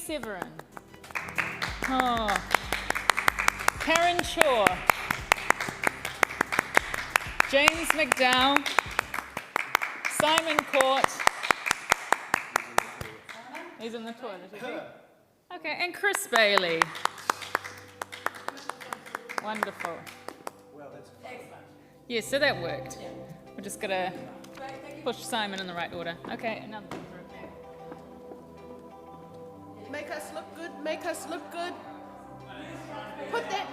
Severin. Oh. Karen Shaw. James McDowell. Simon Court. He's in the toilet, is he? Okay, and Chris Bailey. Wonderful. Well, that's excellent. Yes, so that worked. We're just going to push Simon in the right order. Okay, another one. Make us look good, make us look good. Put that.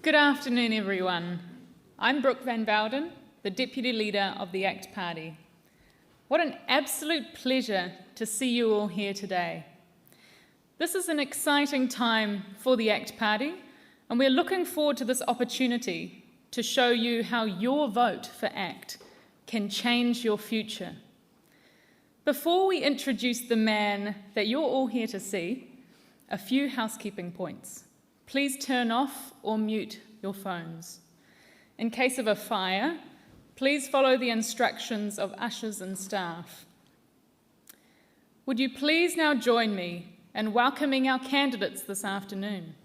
Good afternoon, everyone. I'm Brooke Van Bowden, the Deputy Leader of the ACT Party. What an absolute pleasure to see you all here today. This is an exciting time for the ACT Party, and we're looking forward to this opportunity to show you how your vote for ACT can change your future. Before we introduce the man that you're all here to see, a few housekeeping points. Please turn off or mute your phones. In case of a fire, please follow the instructions of ushers and staff. Would you please now join me in welcoming our candidates this afternoon?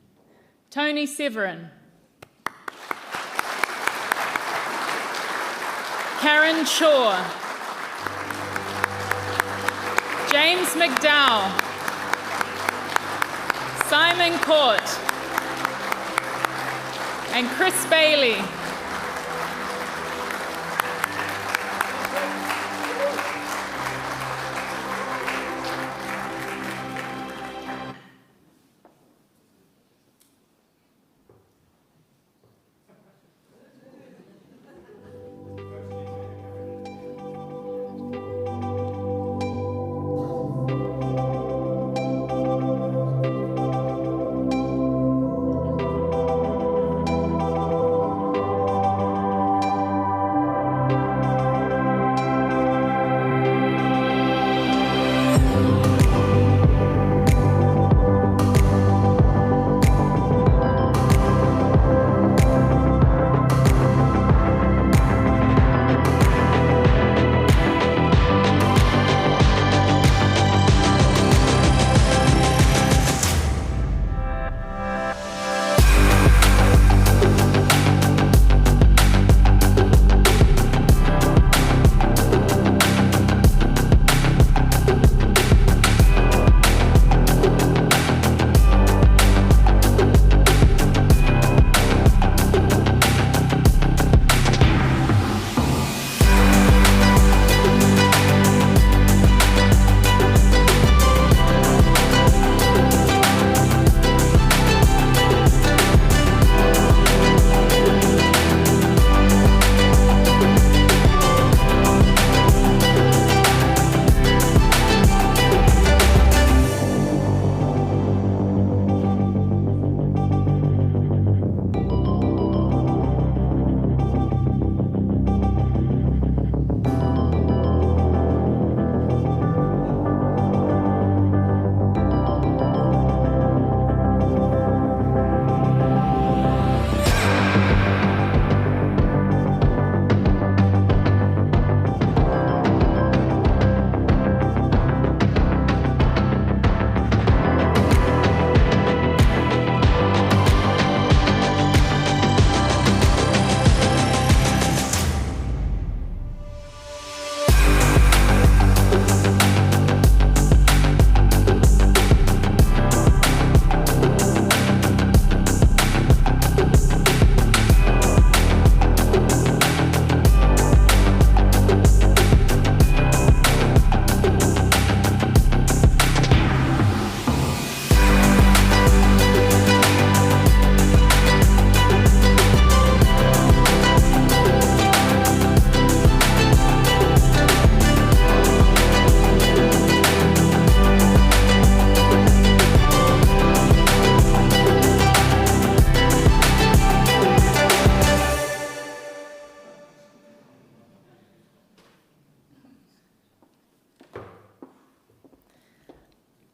Tony Severin, Karen Shaw, James McDowell, Simon Court, and Chris Bailey.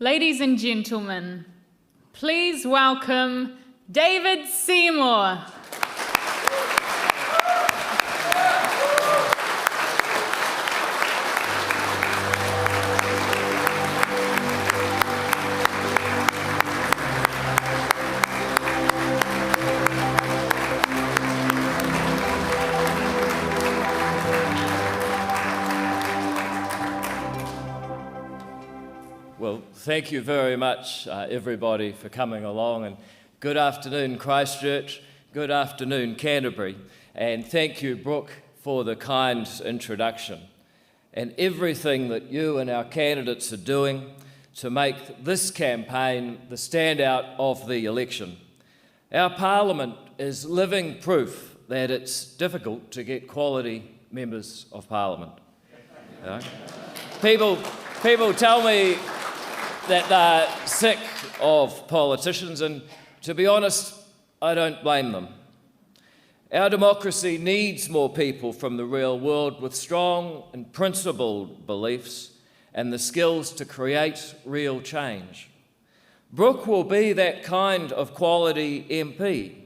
Ladies and gentlemen, please welcome David Seymour. Well, thank you very much, everybody, for coming along. And good afternoon, Christchurch. Good afternoon, Canterbury. And thank you, Brooke, for the kind introduction and everything that you and our candidates are doing to make this campaign the standout of the election. Our Parliament is living proof that it's difficult to get quality members of Parliament. You know? People tell me that they're sick of politicians, and to be honest, I don't blame them. Our democracy needs more people from the real world with strong and principled beliefs and the skills to create real change. Brooke will be that kind of quality MP.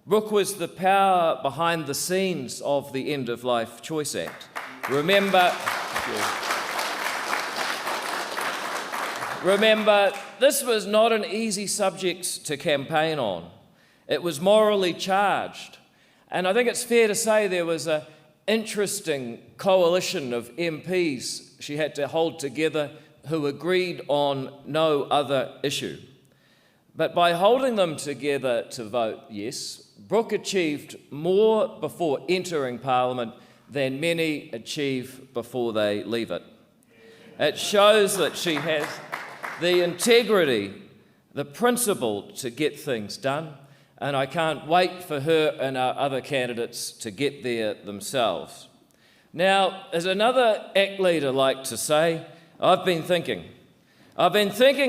Brooke was the power behind the scenes of the End of Life Choice Act. Remember, this was not an easy subject to campaign on. It was morally charged. And I think it's fair to say there was an interesting coalition of MPs she had to hold together who agreed on no other issue. But by holding them together to vote yes, Brooke achieved more before entering Parliament than many achieve before they leave it. It shows that she has the integrity, the principle to get things done, and I can't wait for her and our other candidates to get there themselves. Now, as another ACT leader likes to say, I've been thinking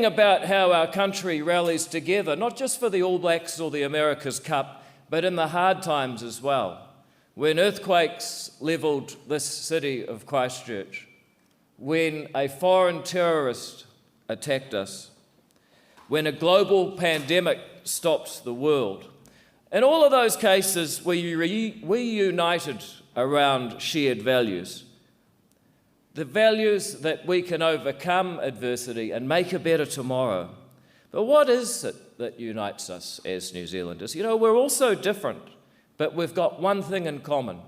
about how our country rallies together, not just for the All Blacks or the America's Cup, but in the hard times as well. When earthquakes levelled this city of Christchurch, when a foreign terrorist attacked us, when a global pandemic stopped the world. In all of those cases, we united around shared values. The values that we can overcome adversity and make a better tomorrow. But what is it that unites us as New Zealanders? You know, we're all so different, but we've got one thing in common,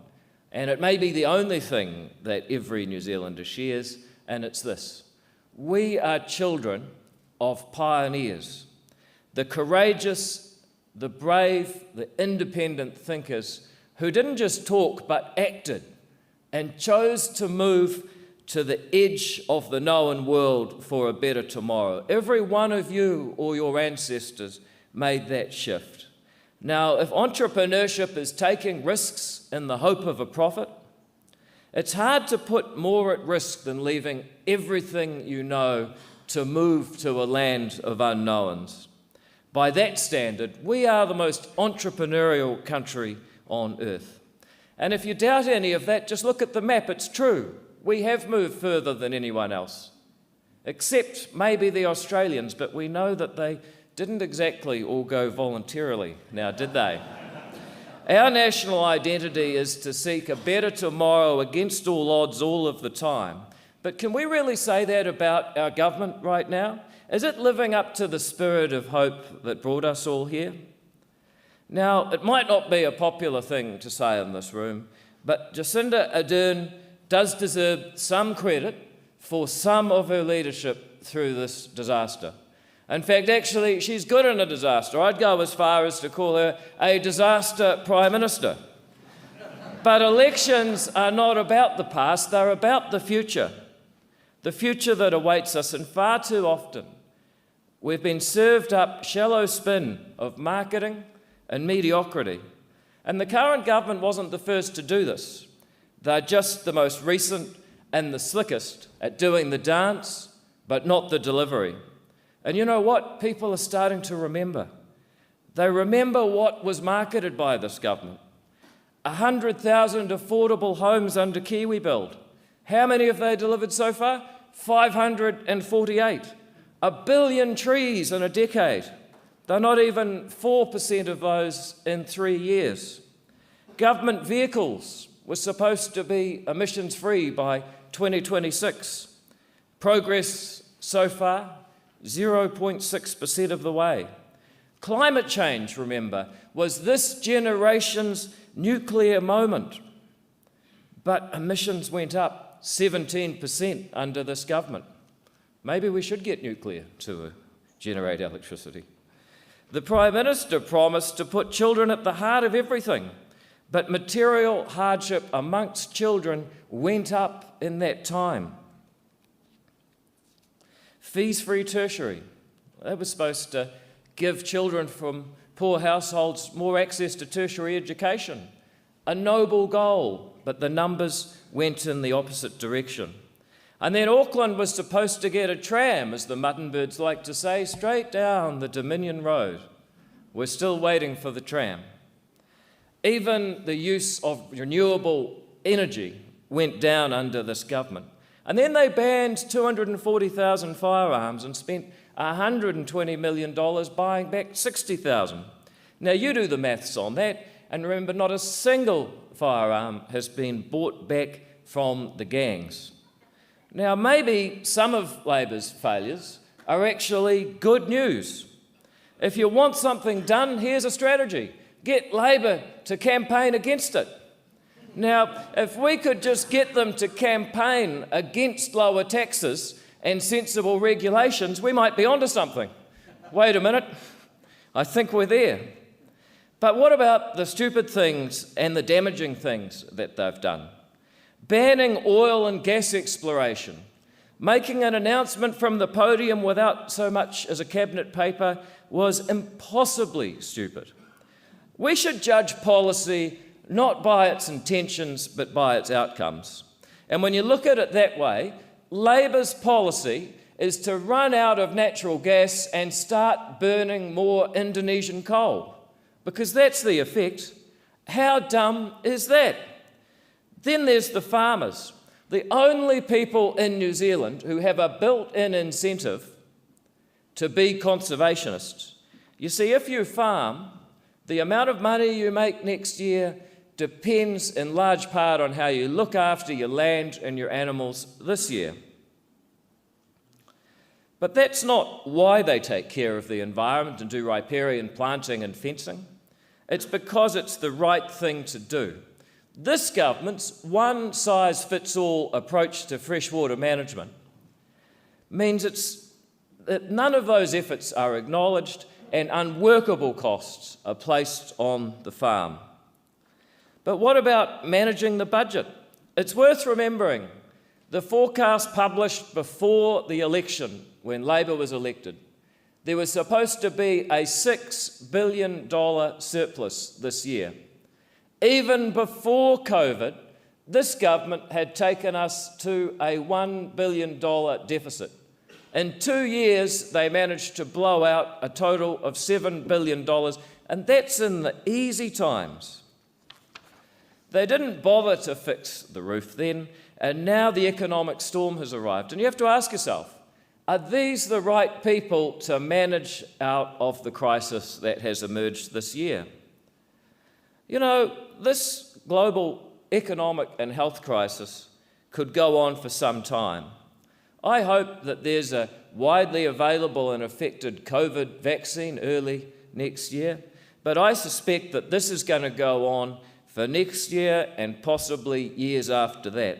and it may be the only thing that every New Zealander shares, and it's this. We are children of pioneers, the courageous, the brave, the independent thinkers who didn't just talk but acted and chose to move to the edge of the known world for a better tomorrow. Every one of you or your ancestors made that shift. Now, if entrepreneurship is taking risks in the hope of a profit, it's hard to put more at risk than leaving everything you know to move to a land of unknowns. By that standard, we are the most entrepreneurial country on earth. And if you doubt any of that, just look at the map. It's true. We have moved further than anyone else, except maybe the Australians, but we know that they didn't exactly all go voluntarily now, did they? Our national identity is to seek a better tomorrow against all odds all of the time. But can we really say that about our government right now? Is it living up to the spirit of hope that brought us all here? Now, it might not be a popular thing to say in this room, but Jacinda Ardern does deserve some credit for some of her leadership through this disaster. In fact, actually, she's good in a disaster. I'd go as far as to call her a disaster Prime Minister. But elections are not about the past, they're about the future that awaits us, and far too often we've been served up shallow spin of marketing and mediocrity. And the current government wasn't the first to do this. They're just the most recent and the slickest at doing the dance, but not the delivery. And you know what? People are starting to remember. They remember what was marketed by this government. 100,000 affordable homes under Kiwi Build. How many have they delivered so far? 548. 1 billion trees in a decade. They're not even 4% of those in 3 years. Government vehicles were supposed to be emissions-free by 2026. Progress so far, 0.6% of the way. Climate change, remember, was this generation's nuclear moment. But emissions went up 17% under this government. Maybe we should get nuclear to generate electricity. The Prime Minister promised to put children at the heart of everything, but material hardship amongst children went up in that time. Fees-free tertiary. They were supposed to give children from poor households more access to tertiary education. A noble goal, but the numbers went in the opposite direction. And then Auckland was supposed to get a tram, as the Muttonbirds like to say, straight down the Dominion Road. We're still waiting for the tram. Even the use of renewable energy went down under this government. And then they banned 240,000 firearms and spent $120 million buying back 60,000. Now you do the maths on that, and remember, not a single firearm has been bought back from the gangs. Now maybe some of Labor's failures are actually good news. If you want something done, here's a strategy. Get Labor to campaign against it. Now, if we could just get them to campaign against lower taxes and sensible regulations, we might be onto something. Wait a minute, I think we're there. But what about the stupid things and the damaging things that they've done? Banning oil and gas exploration, making an announcement from the podium without so much as a cabinet paper was impossibly stupid. We should judge policy not by its intentions, but by its outcomes. And when you look at it that way, Labor's policy is to run out of natural gas and start burning more Indonesian coal, because that's the effect. How dumb is that? Then there's the farmers, the only people in New Zealand who have a built-in incentive to be conservationists. You see, if you farm, the amount of money you make next year depends in large part on how you look after your land and your animals this year. But that's not why they take care of the environment and do riparian planting and fencing. It's because it's the right thing to do. This government's one-size-fits-all approach to freshwater management means that none of those efforts are acknowledged and unworkable costs are placed on the farm. But what about managing the budget? It's worth remembering the forecast published before the election, when Labor was elected, there was supposed to be a $6 billion surplus this year. Even before COVID, this government had taken us to a $1 billion deficit. In 2 years, they managed to blow out a total of $7 billion, and that's in the easy times. They didn't bother to fix the roof then, and now the economic storm has arrived. And you have to ask yourself, are these the right people to manage out of the crisis that has emerged this year? You know, this global economic and health crisis could go on for some time. I hope that there's a widely available and effective COVID vaccine early next year, but I suspect that this is going to go on for next year and possibly years after that.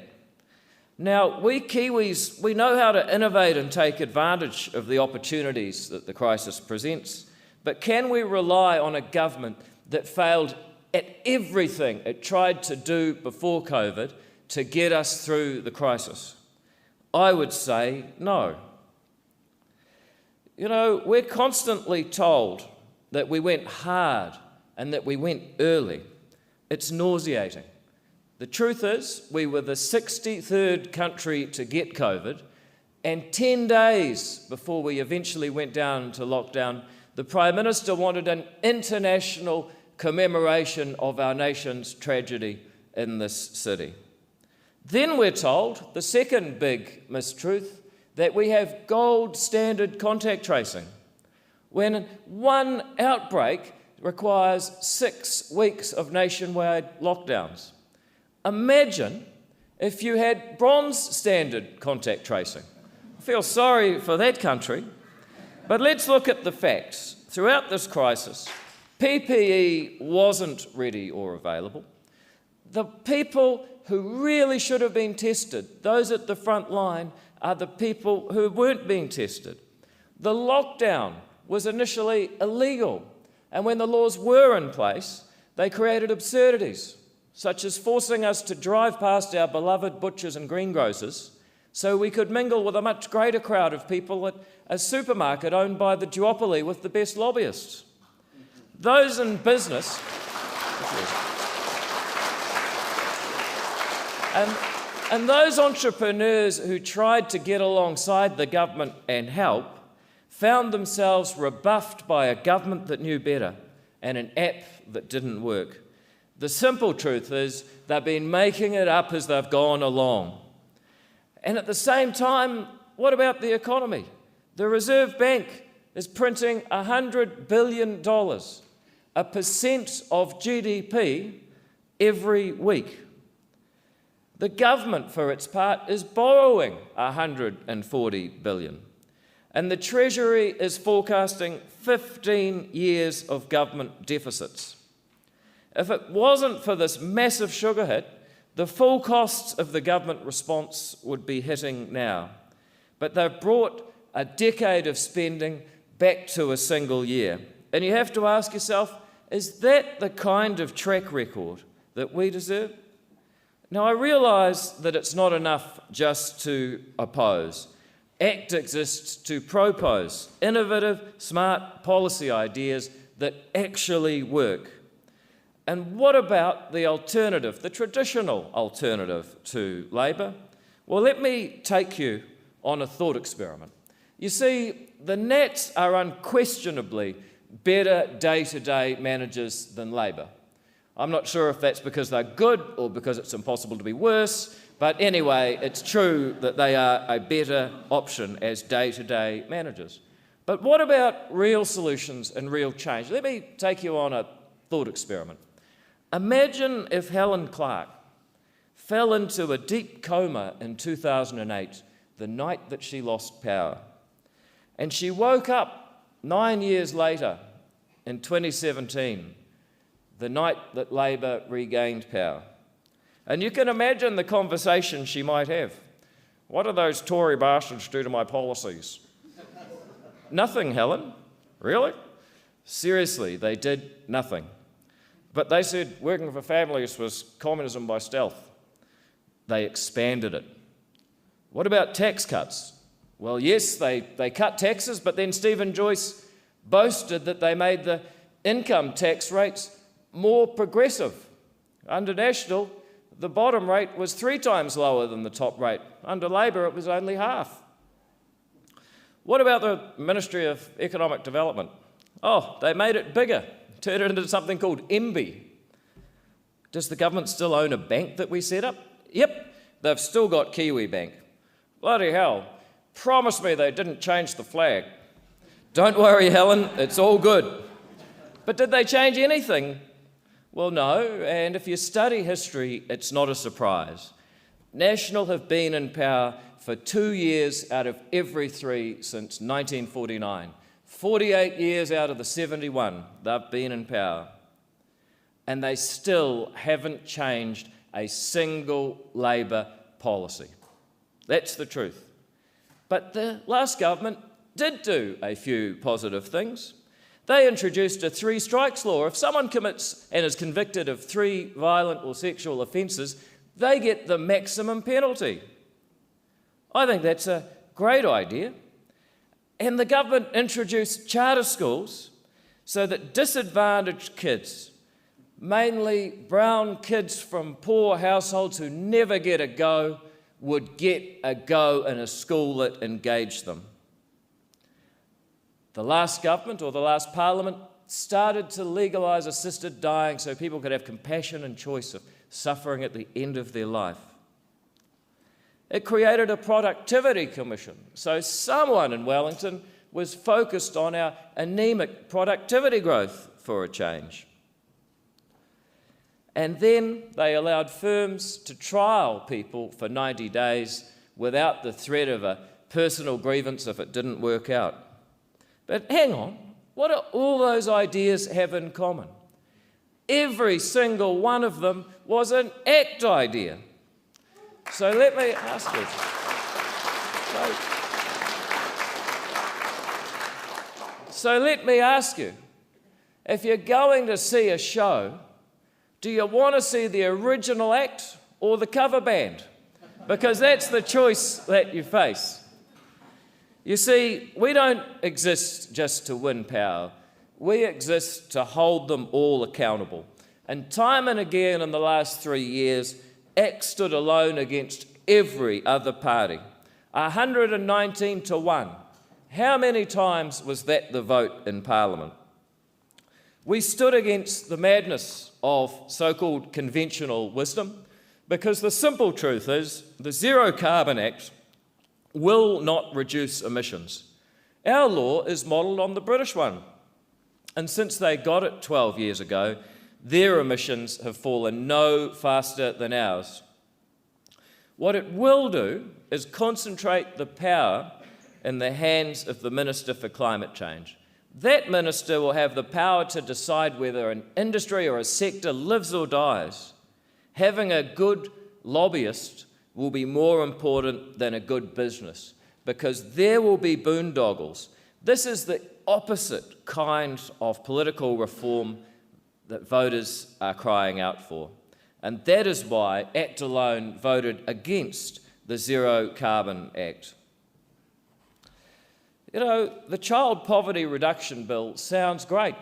Now, we Kiwis, we know how to innovate and take advantage of the opportunities that the crisis presents, but can we rely on a government that failed at everything it tried to do before COVID to get us through the crisis? I would say no. You know, we're constantly told that we went hard and that we went early. It's nauseating. The truth is, we were the 63rd country to get COVID, and 10 days before we eventually went down to lockdown, the Prime Minister wanted an international commemoration of our nation's tragedy in this city. Then we're told, the second big mistruth, that we have gold standard contact tracing, when one outbreak requires 6 weeks of nationwide lockdowns. Imagine if you had bronze standard contact tracing. I feel sorry for that country. But let's look at the facts. Throughout this crisis, PPE wasn't ready or available. The people who really should have been tested, those at the front line, are the people who weren't being tested. The lockdown was initially illegal, and when the laws were in place, they created absurdities, such as forcing us to drive past our beloved butchers and greengrocers so we could mingle with a much greater crowd of people at a supermarket owned by the duopoly with the best lobbyists. those in business, and those entrepreneurs who tried to get alongside the government and help found themselves rebuffed by a government that knew better and an app that didn't work. The simple truth is they've been making it up as they've gone along. And at the same time, what about the economy? The Reserve Bank is printing $100 billion, 1% of GDP every week. The government, for its part, is borrowing $140 billion. And the Treasury is forecasting 15 years of government deficits. If it wasn't for this massive sugar hit, the full costs of the government response would be hitting now. But they've brought a decade of spending back to a single year. And you have to ask yourself, is that the kind of track record that we deserve? Now, I realise that it's not enough just to oppose. ACT exists to propose innovative, smart policy ideas that actually work. And what about the alternative, the traditional alternative to Labour? Well, let me take you on a thought experiment. You see, the Nats are unquestionably better day-to-day managers than Labour. I'm not sure if that's because they're good or because it's impossible to be worse, but anyway, it's true that they are a better option as day-to-day managers. But what about real solutions and real change? Let me take you on a thought experiment. Imagine if Helen Clark fell into a deep coma in 2008, the night that she lost power. And she woke up 9 years later, in 2017, the night that Labour regained power. And you can imagine the conversation she might have. What do those Tory bastards do to my policies? Nothing, Helen. Really? Seriously, they did nothing. But they said working for families was communism by stealth. They expanded it. What about tax cuts? Well, yes, they cut taxes, but then Stephen Joyce boasted that they made the income tax rates more progressive. Under National, the bottom rate was 3 times lower than the top rate. Under Labour, it was only half. What about the Ministry of Economic Development? Oh, they made it bigger, turned it into something called MB. Does the government still own a bank that we set up? Yep, they've still got Kiwi Bank. Bloody hell, promise me they didn't change the flag. Don't worry, Helen, it's all good. But did they change anything? Well, no, and if you study history, it's not a surprise. National have been in power for 2 years out of every 3 since 1949. 48 years out of the 71, they've been in power. And they still haven't changed a single Labour policy. That's the truth. But the last government did do a few positive things. They introduced a 3 strikes law. If someone commits and is convicted of 3 violent or sexual offences, they get the maximum penalty. I think that's a great idea. And the government introduced charter schools so that disadvantaged kids, mainly brown kids from poor households who never get a go, would get a go in a school that engaged them. The last government or the last parliament started to legalise assisted dying so people could have compassion and choice of suffering at the end of their life. It created a productivity commission, so someone in Wellington was focused on our anemic productivity growth for a change. And then they allowed firms to trial people for 90 days without the threat of a personal grievance if it didn't work out. But hang on, what do all those ideas have in common? Every single one of them was an ACT idea. So let me ask you. So let me ask you, if you're going to see a show, do you want to see the original act or the cover band? Because that's the choice that you face. You see, we don't exist just to win power. We exist to hold them all accountable. And time and again in the last 3 years, ACT stood alone against every other party. 119 to 1. How many times was that the vote in Parliament? We stood against the madness of so-called conventional wisdom because the simple truth is the Zero Carbon Act will not reduce emissions. Our law is modelled on the British one. And since they got it 12 years ago, their emissions have fallen no faster than ours. What it will do is concentrate the power in the hands of the Minister for Climate Change. That minister will have the power to decide whether an industry or a sector lives or dies. Having a good lobbyist will be more important than a good business because there will be boondoggles. This is the opposite kind of political reform that voters are crying out for. And that is why ACT alone voted against the Zero Carbon Act. You know, the Child Poverty Reduction Bill sounds great.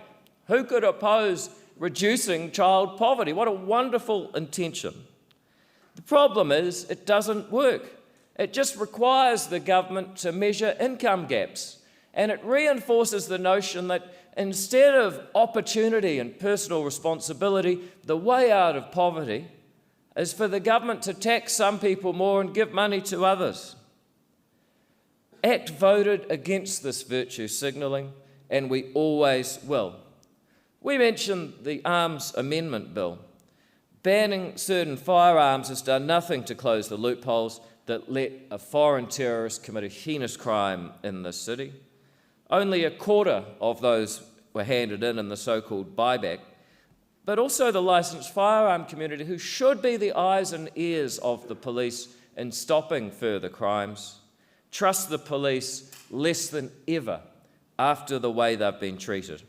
Who could oppose reducing child poverty? What a wonderful intention. The problem is it doesn't work. It just requires the government to measure income gaps, and it reinforces the notion that instead of opportunity and personal responsibility, the way out of poverty is for the government to tax some people more and give money to others. ACT voted against this virtue signalling, and we always will. We mentioned the Arms Amendment Bill. Banning certain firearms has done nothing to close the loopholes that let a foreign terrorist commit a heinous crime in this city. Only a quarter of those were handed in the so-called buyback, but also the licensed firearm community, who should be the eyes and ears of the police in stopping further crimes, trust the police less than ever after the way they've been treated.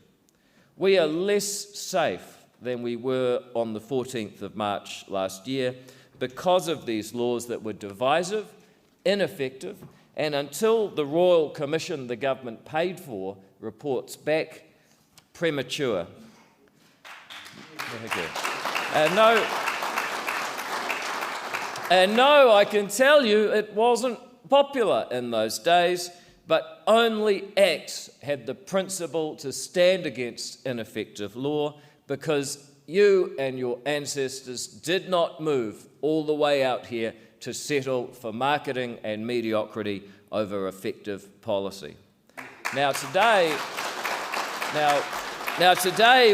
We are less safe than we were on the 14th of March last year because of these laws that were divisive, ineffective, and until the Royal Commission the government paid for reports back, premature. Thank you. And no, I can tell you it wasn't popular in those days, but only ACT had the principle to stand against ineffective law because you and your ancestors did not move all the way out here to settle for marketing and mediocrity over effective policy. Now today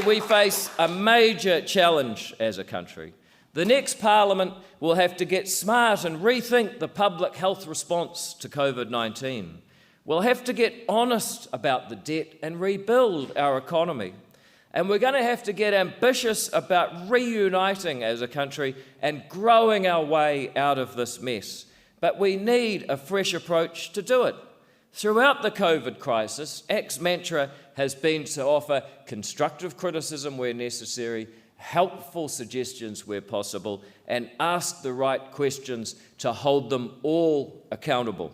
we face a major challenge as a country. The next Parliament will have to get smart and rethink the public health response to COVID-19. We'll have to get honest about the debt and rebuild our economy. And we're going to have to get ambitious about reuniting as a country and growing our way out of this mess. But we need a fresh approach to do it. Throughout the COVID crisis, ACT's mantra has been to offer constructive criticism where necessary, helpful suggestions where possible, and ask the right questions to hold them all accountable.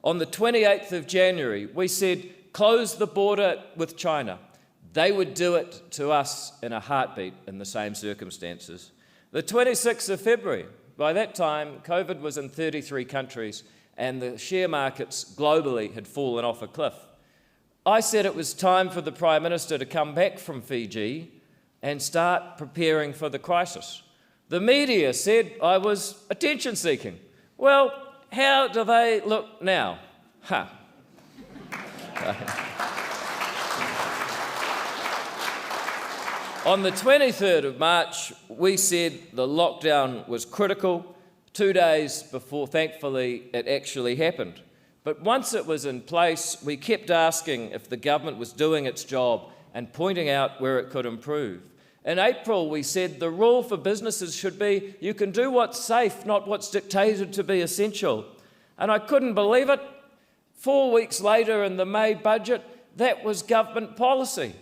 On the 28th of January, we said, close the border with China. They would do it to us in a heartbeat in the same circumstances. The 26th of February, by that time, COVID was in 33 countries and the share markets globally had fallen off a cliff. I said it was time for the Prime Minister to come back from Fiji and start preparing for the crisis. The media said I was attention-seeking. Well, how do they look now? On the 23rd of March, we said the lockdown was critical. 2 days before, thankfully, it actually happened. But once it was in place, we kept asking if the government was doing its job and pointing out where it could improve. In April, we said the rule for businesses should be you can do what's safe, not what's dictated to be essential. And I couldn't believe it. 4 weeks later in the May budget, that was government policy.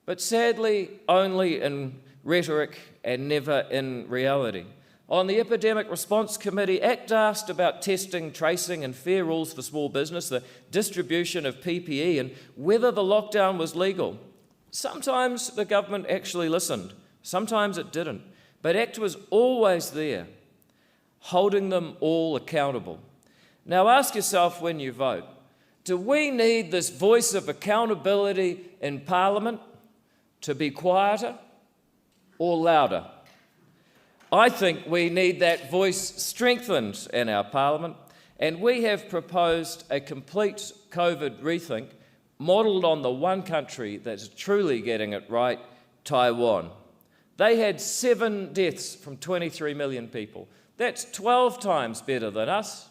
But sadly, only in rhetoric and never in reality. On the Epidemic Response Committee, ACT asked about testing, tracing and fair rules for small business, the distribution of PPE and whether the lockdown was legal. Sometimes the government actually listened, sometimes it didn't, but ACT was always there, holding them all accountable. Now ask yourself when you vote, do we need this voice of accountability in Parliament to be quieter or louder? I think we need that voice strengthened in our Parliament, and we have proposed a complete COVID rethink modelled on the one country that's truly getting it right, Taiwan. They had 7 deaths from 23 million people. That's 12 times better than us,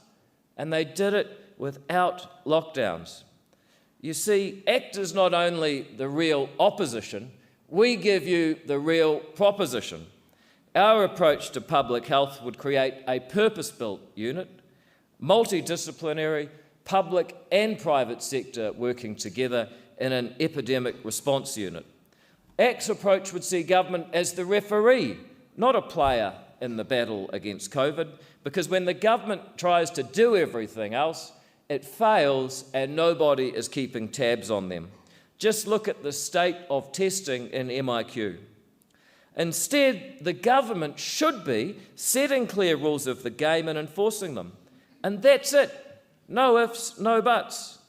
and they did it without lockdowns. You see, ACT is not only the real opposition, we give you the real proposition. Our approach to public health would create a purpose-built unit, multidisciplinary, public and private sector working together in an epidemic response unit. ACT's approach would see government as the referee, not a player in the battle against COVID, because when the government tries to do everything else, it fails and nobody is keeping tabs on them. Just look at the state of testing in MIQ. Instead, the government should be setting clear rules of the game and enforcing them. And that's it. No ifs, no buts.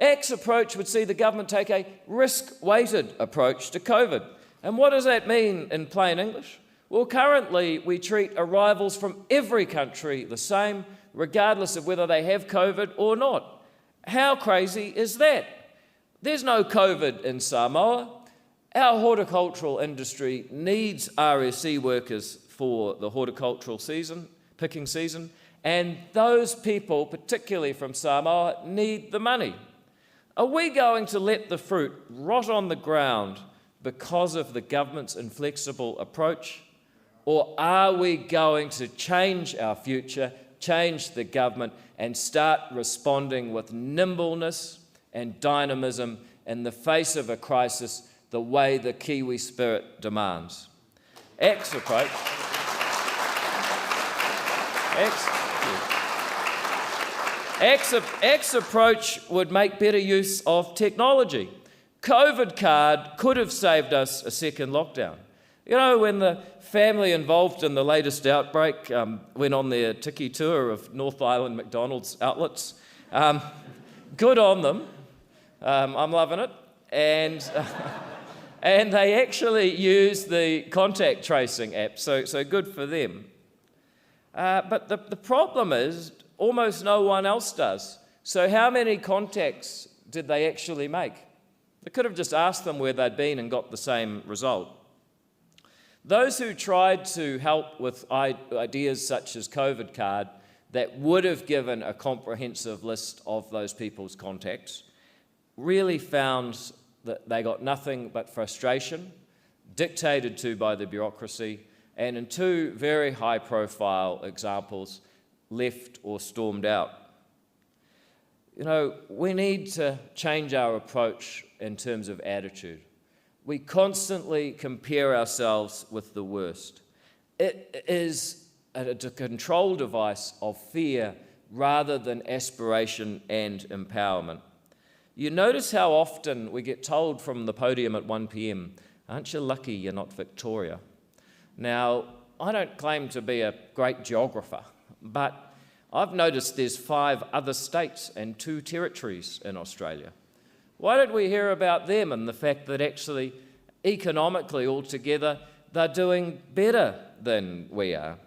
ACT's approach would see the government take a risk-weighted approach to COVID. And what does that mean in plain English? Well, currently we treat arrivals from every country the same, regardless of whether they have COVID or not. How crazy is that? There's no COVID in Samoa. Our horticultural industry needs RSE workers for the horticultural season, picking season, and those people, particularly from Samoa, need the money. Are we going to let the fruit rot on the ground because of the government's inflexible approach? Or are we going to change our future, change the government, and start responding with nimbleness and dynamism in the face of a crisis the way the Kiwi spirit demands? ACT's approach. ACT's approach would make better use of technology. COVID card could have saved us a second lockdown. You know, when the family involved in the latest outbreak went on their tiki tour of North Island McDonald's outlets, good on them. I'm loving it. And they actually used the contact tracing app, so good for them. But the problem is almost no one else does. So how many contacts did they actually make? They could have just asked them where they'd been and got the same result. Those who tried to help with ideas such as COVID card that would have given a comprehensive list of those people's contacts really found that they got nothing but frustration, dictated to by the bureaucracy, and in 2 very high-profile examples, left or stormed out. You know, we need to change our approach in terms of attitude. We constantly compare ourselves with the worst. It is a control device of fear rather than aspiration and empowerment. You notice how often we get told from the podium at 1 p.m, aren't you lucky you're not Victoria? Now, I don't claim to be a great geographer, but I've noticed there's 5 other states and 2 territories in Australia. Why don't we hear about them and the fact that actually, economically altogether, they're doing better than we are?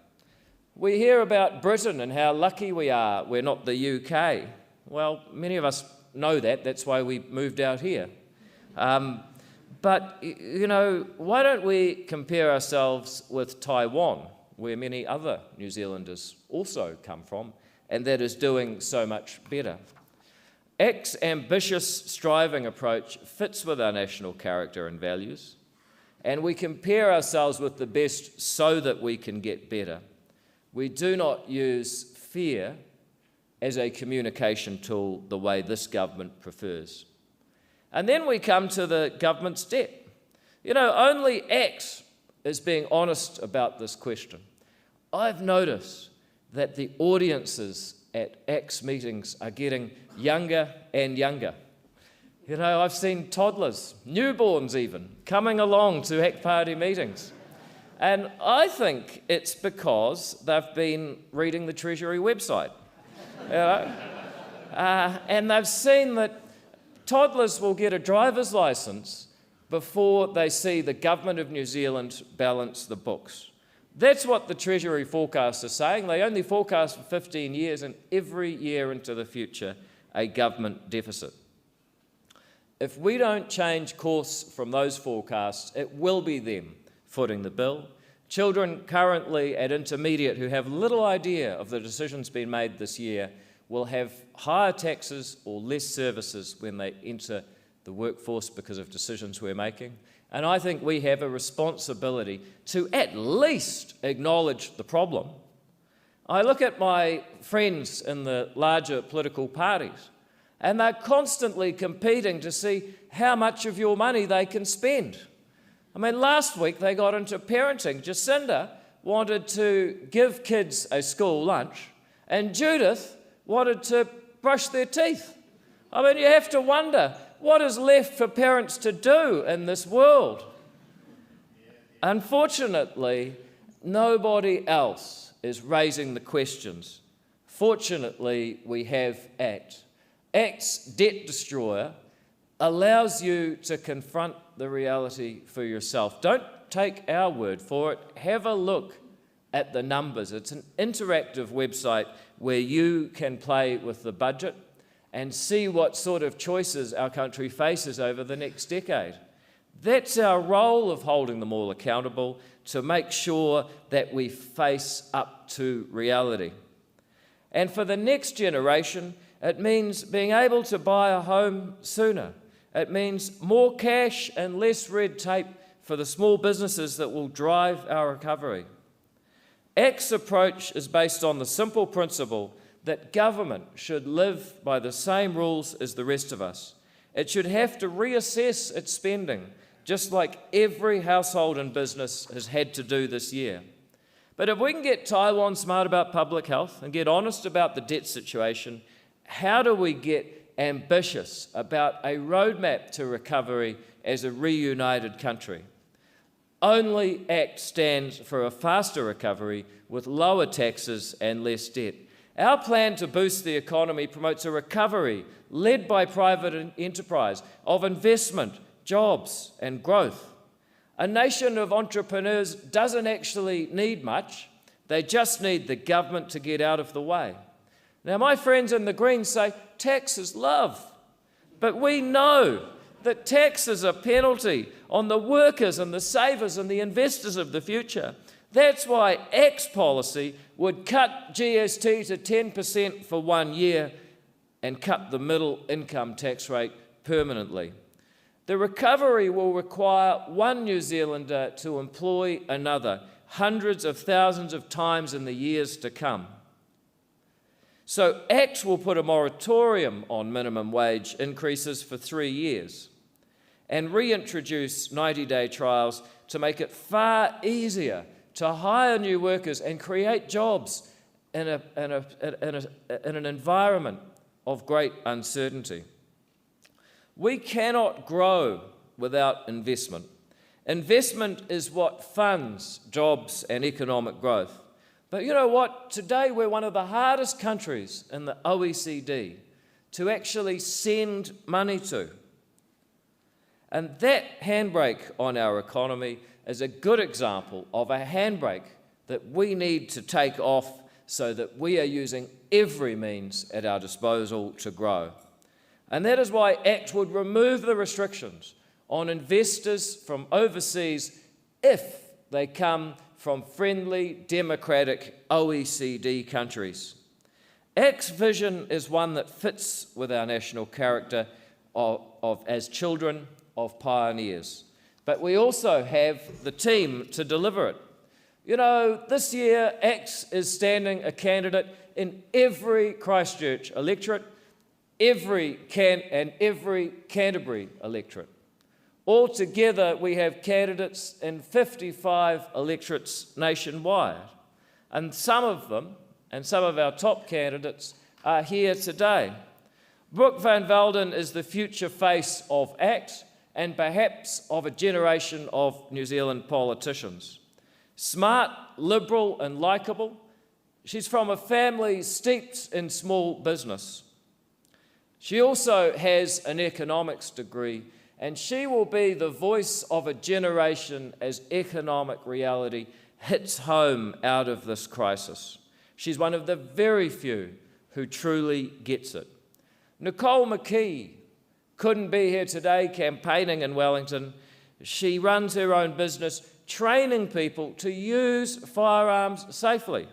We hear about Britain and how lucky we are we're not the UK. Well, many of us know that, that's why we moved out here. But, you know, why don't we compare ourselves with Taiwan, where many other New Zealanders also come from, and that is doing so much better? ACT's ambitious, striving approach fits with our national character and values, and we compare ourselves with the best so that we can get better. We do not use fear as a communication tool the way this government prefers. And then we come to the government's debt. You know, only ACT is being honest about this question. I've noticed that the audiences at ACT's meetings are getting younger and younger. You know, I've seen toddlers, newborns even, coming along to ACT Party meetings. And I think it's because they've been reading the Treasury website. You know? And they've seen that toddlers will get a driver's licence before they see the Government of New Zealand balance the books. That's what the Treasury forecasts are saying. They only forecast for 15 years, and every year into the future, a government deficit. If we don't change course from those forecasts, it will be them footing the bill. Children currently at intermediate who have little idea of the decisions being made this year will have higher taxes or less services when they enter the workforce because of decisions we're making. And I think we have a responsibility to at least acknowledge the problem. I look at my friends in the larger political parties, and they're constantly competing to see how much of your money they can spend. I mean, last week they got into parenting. Jacinda wanted to give kids a school lunch, and Judith wanted to brush their teeth. I mean, you have to wonder, what is left for parents to do in this world? Unfortunately, nobody else is raising the questions. Fortunately, we have ACT. ACT's debt destroyer allows you to confront the reality for yourself. Don't take our word for it. Have a look at the numbers. It's an interactive website where you can play with the budget and see what sort of choices our country faces over the next decade. That's our role of holding them all accountable, to make sure that we face up to reality. And for the next generation, it means being able to buy a home sooner. It means more cash and less red tape for the small businesses that will drive our recovery. ACT's approach is based on the simple principle that government should live by the same rules as the rest of us. It should have to reassess its spending, just like every household and business has had to do this year. But if we can get Taiwan smart about public health and get honest about the debt situation, how do we get ambitious about a roadmap to recovery as a reunited country? Only ACT stands for a faster recovery with lower taxes and less debt. Our plan to boost the economy promotes a recovery led by private enterprise of investment, jobs, and growth. A nation of entrepreneurs doesn't actually need much. They just need the government to get out of the way. Now, my friends in the Greens say tax is love, but we know that tax is a penalty on the workers and the savers and the investors of the future. That's why ACT's policy would cut GST to 10% for 1 year and cut the middle income tax rate permanently. The recovery will require one New Zealander to employ another hundreds of thousands of times in the years to come. So ACT will put a moratorium on minimum wage increases for 3 years and reintroduce 90-day trials to make it far easier to hire new workers and create jobs in an environment of great uncertainty. We cannot grow without investment. Investment is what funds jobs and economic growth. But you know what? Today we're one of the hardest countries in the OECD to actually send money to. And that handbrake on our economy is a good example of a handbrake that we need to take off so that we are using every means at our disposal to grow. And that is why ACT would remove the restrictions on investors from overseas if they come from friendly, democratic OECD countries. ACT's vision is one that fits with our national character as children of pioneers. But we also have the team to deliver it. You know, this year, ACT is standing a candidate in every Christchurch electorate, every Canterbury electorate. Altogether, we have candidates in 55 electorates nationwide. And some of them, and some of our top candidates, are here today. Brooke Van Velden is the future face of ACT and perhaps of a generation of New Zealand politicians. Smart, liberal and likeable, she's from a family steeped in small business. She also has an economics degree, and she will be the voice of a generation as economic reality hits home out of this crisis. She's one of the very few who truly gets it. Nicole McKee couldn't be here today campaigning in Wellington. She runs her own business, training people to use firearms safely.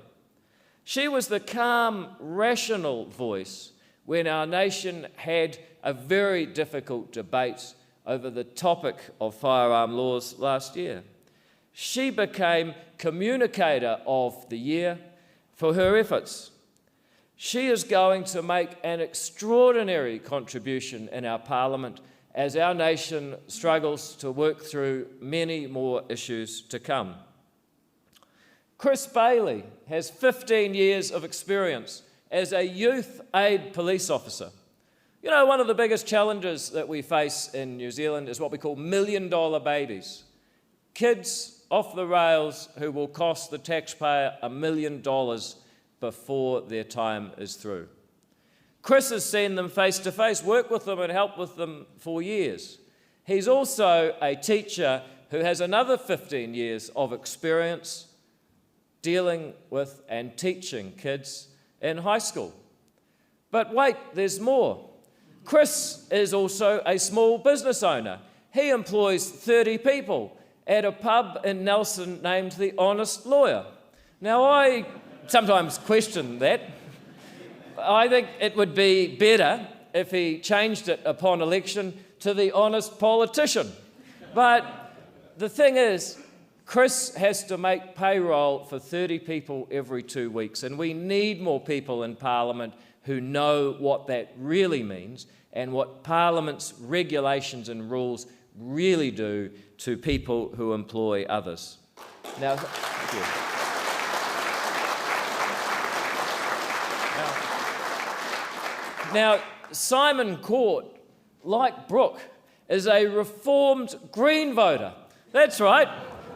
She was the calm, rational voice when our nation had a very difficult debate over the topic of firearm laws last year. She became Communicator of the Year for her efforts. She is going to make an extraordinary contribution in our Parliament as our nation struggles to work through many more issues to come. Chris Bailey has 15 years of experience as a youth aid police officer. You know, one of the biggest challenges that we face in New Zealand is what we call million-dollar babies. Kids off the rails who will cost the taxpayer $1 million before their time is through. Chris has seen them face to face, worked with them and helped with them for years. He's also a teacher who has another 15 years of experience dealing with and teaching kids in high school. But wait, there's more. Chris is also a small business owner. He employs 30 people at a pub in Nelson named The Honest Lawyer. Now, I sometimes question that. I think it would be better if he changed it upon election to The Honest Politician. But the thing is, Chris has to make payroll for 30 people every 2 weeks, and we need more people in Parliament who know what that really means and what Parliament's regulations and rules really do to people who employ others. Now, thank you. Now, Simon Court, like Brooke, is a reformed Green voter. That's right.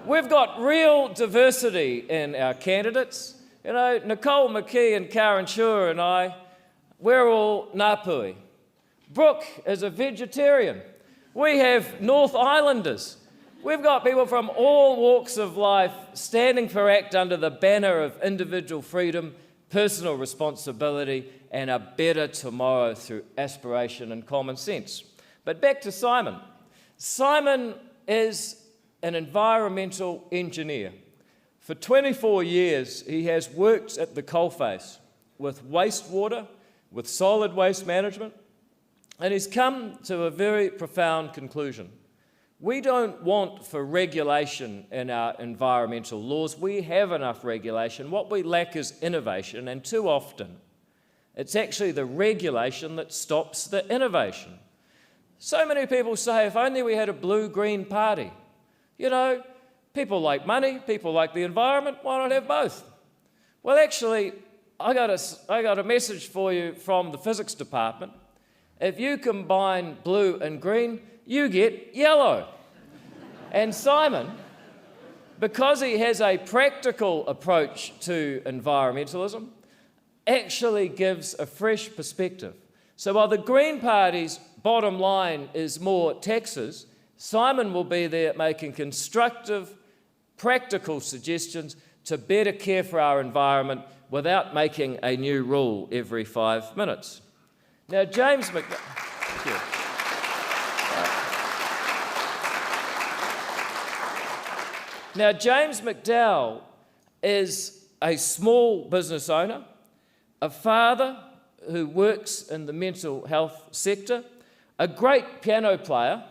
We've got real diversity in our candidates. You know, Nicole McKee and Karen Shur and I, we're all Ngāpuhi. Brooke is a vegetarian. We have North Islanders. We've got people from all walks of life standing for ACT under the banner of individual freedom, personal responsibility, and a better tomorrow through aspiration and common sense. But back to Simon. Simon is an environmental engineer. For 24 years, he has worked at the coalface with wastewater, with solid waste management, and he's come to a very profound conclusion. We don't want for regulation in our environmental laws. We have enough regulation. What we lack is innovation, and too often, it's actually the regulation that stops the innovation. So many people say, if only we had a blue-green party. You know, people like money, people like the environment, why not have both? Well, actually, I got a message for you from the physics department. If you combine blue and green, you get yellow. And Simon, because he has a practical approach to environmentalism, actually gives a fresh perspective. So while the Green Party's bottom line is more taxes, Simon will be there making constructive, practical suggestions to better care for our environment without making a new rule every 5 minutes. Now, James McDowell is a small business owner, a father who works in the mental health sector, a great piano player,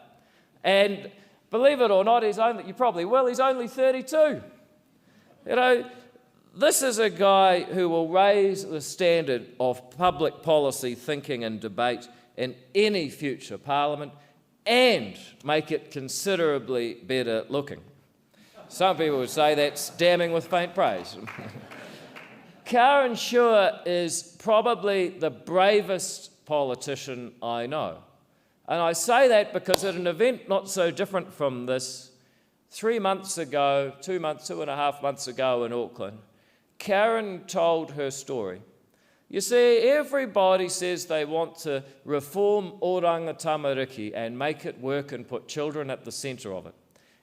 and believe it or not, he's only 32. You know, this is a guy who will raise the standard of public policy thinking and debate in any future parliament and make it considerably better looking. Some people would say that's damning with faint praise. Karen Shure is probably the bravest politician I know. And I say that because at an event not so different from this, 2 and a half months ago in Auckland, Karen told her story. You see, everybody says they want to reform oranga tamariki and make it work and put children at the centre of it.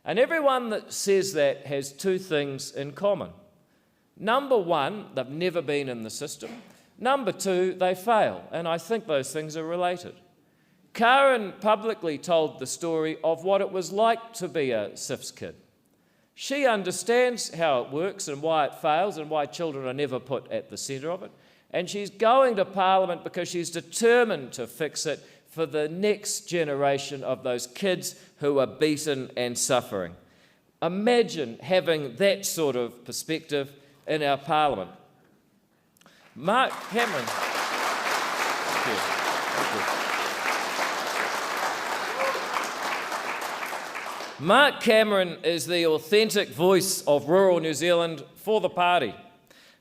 And everyone that says that has two things in common. Number one, they've never been in the system. Number two, they fail. And I think those things are related. Karen publicly told the story of what it was like to be a SIFS kid. She understands how it works and why it fails and why children are never put at the centre of it. And she's going to Parliament because she's determined to fix it for the next generation of those kids who are beaten and suffering. Imagine having that sort of perspective in our Parliament. Mark Cameron. Thank you. Mark Cameron is the authentic voice of rural New Zealand for the party.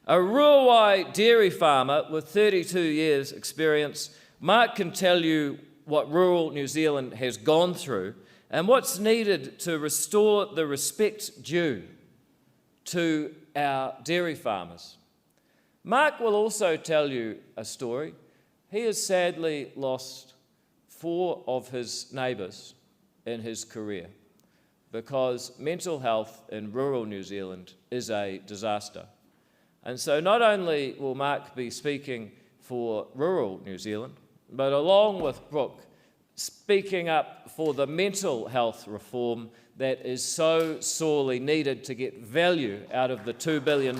A Ruawai dairy farmer with 32 years' experience, Mark can tell you what rural New Zealand has gone through and what's needed to restore the respect due to our dairy farmers. Mark will also tell you a story. He has sadly lost 4 of his neighbours in his career because mental health in rural New Zealand is a disaster. And so not only will Mark be speaking for rural New Zealand, but along with Brooke, speaking up for the mental health reform that is so sorely needed to get value out of the $2 billion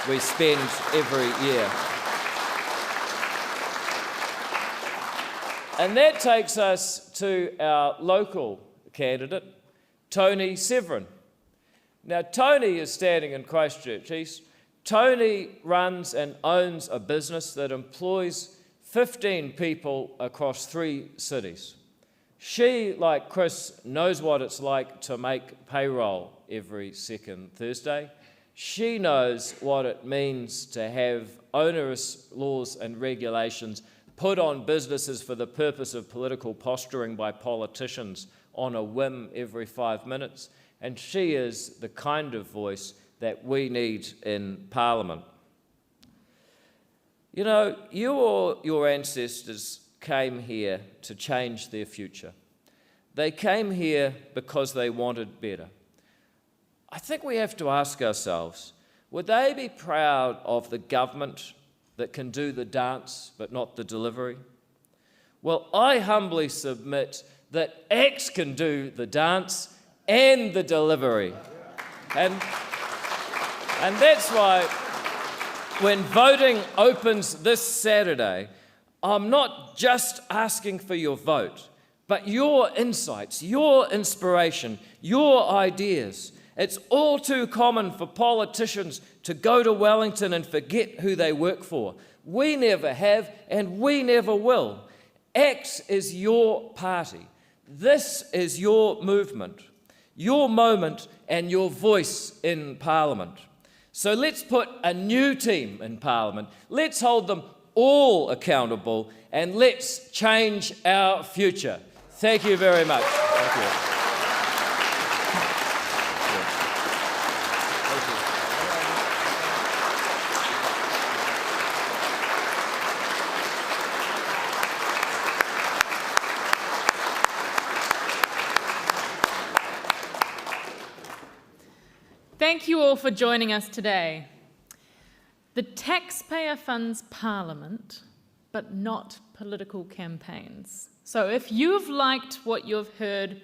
we spend every year. And that takes us to our local candidate, Tony Severin. Now, Tony is standing in Christchurch East. Tony runs and owns a business that employs 15 people across 3 cities. She, like Chris, knows what it's like to make payroll every second Thursday. She knows what it means to have onerous laws and regulations put on businesses for the purpose of political posturing by politicians on a whim every 5 minutes. And she is the kind of voice that we need in Parliament. You know, you or your ancestors came here to change their future. They came here because they wanted better. I think we have to ask ourselves, would they be proud of the government that can do the dance but not the delivery? Well, I humbly submit that ACT can do the dance and the delivery. And that's why when voting opens this Saturday, I'm not just asking for your vote, but your insights, your inspiration, your ideas. It's all too common for politicians to go to Wellington and forget who they work for. We never have, and we never will. ACT is your party. This is your movement, your moment, and your voice in Parliament. So let's put a new team in Parliament. Let's hold them all accountable, and let's change our future. Thank you very much. Thank you. Thank you all for joining us today. The taxpayer funds Parliament, but not political campaigns. So if you've liked what you've heard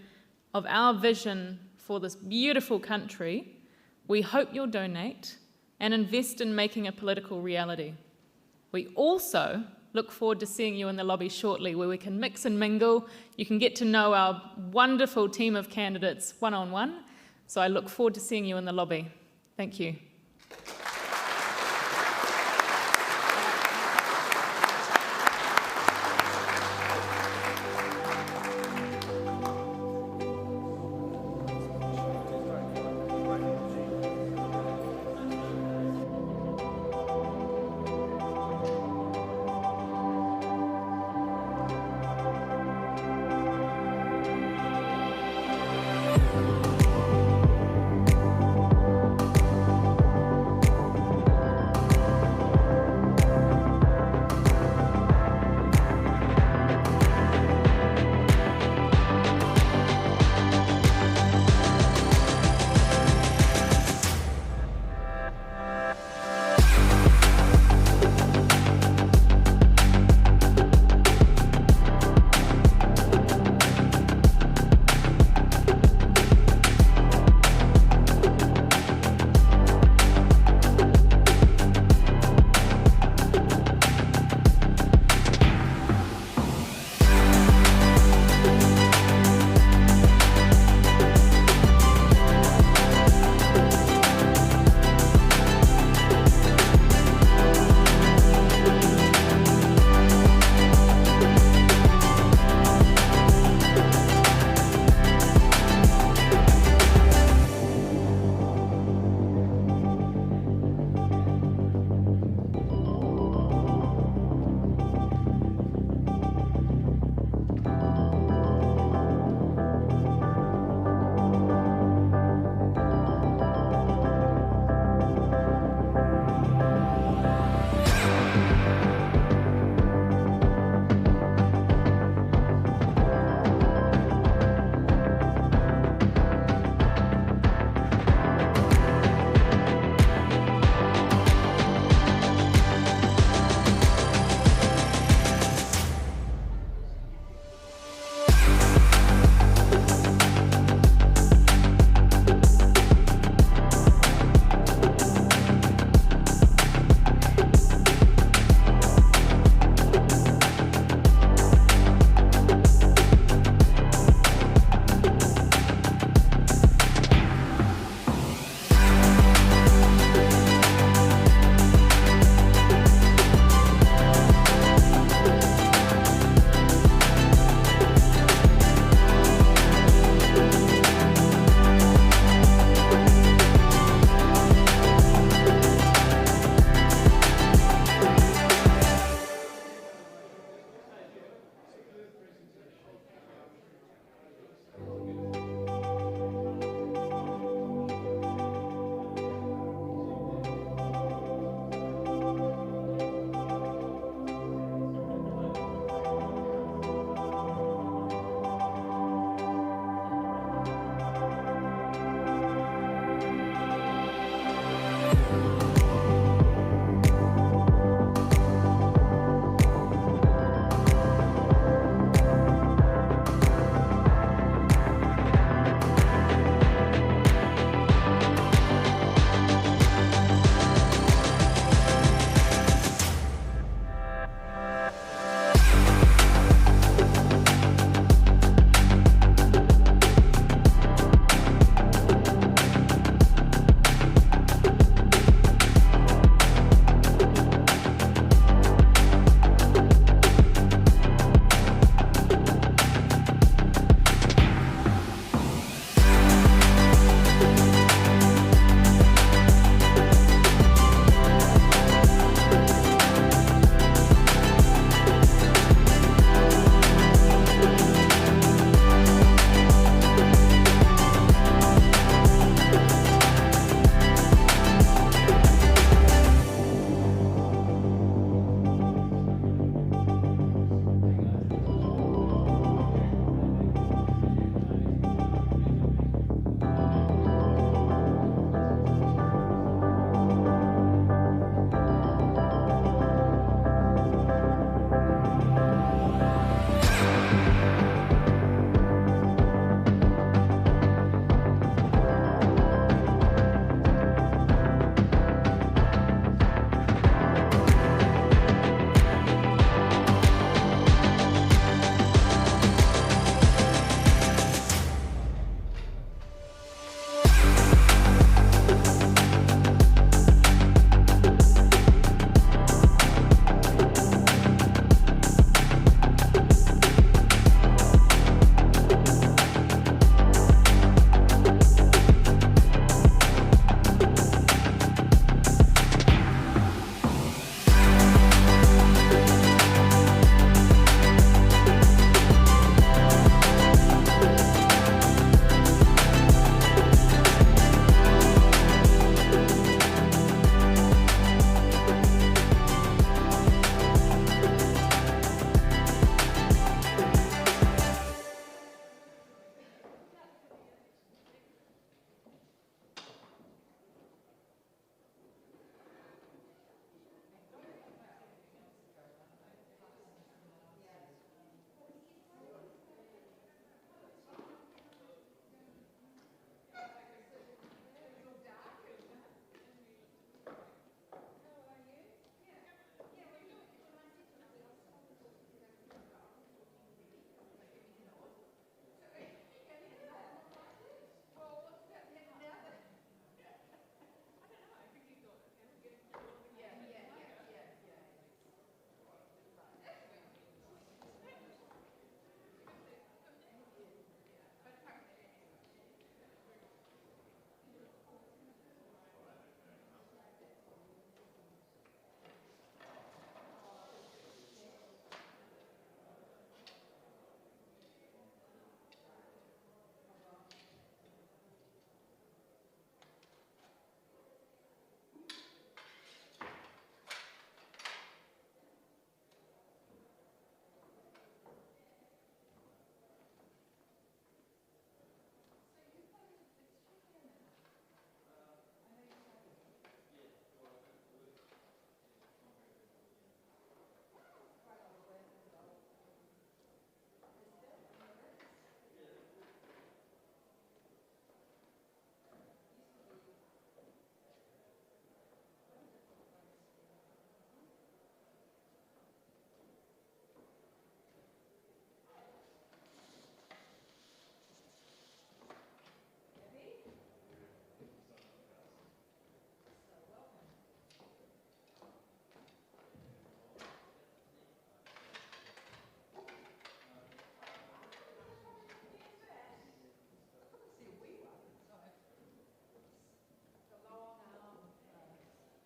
of our vision for this beautiful country, we hope you'll donate and invest in making a political reality. We also look forward to seeing you in the lobby shortly, where we can mix and mingle. You can get to know our wonderful team of candidates one-on-one. So I look forward to seeing you in the lobby. Thank you.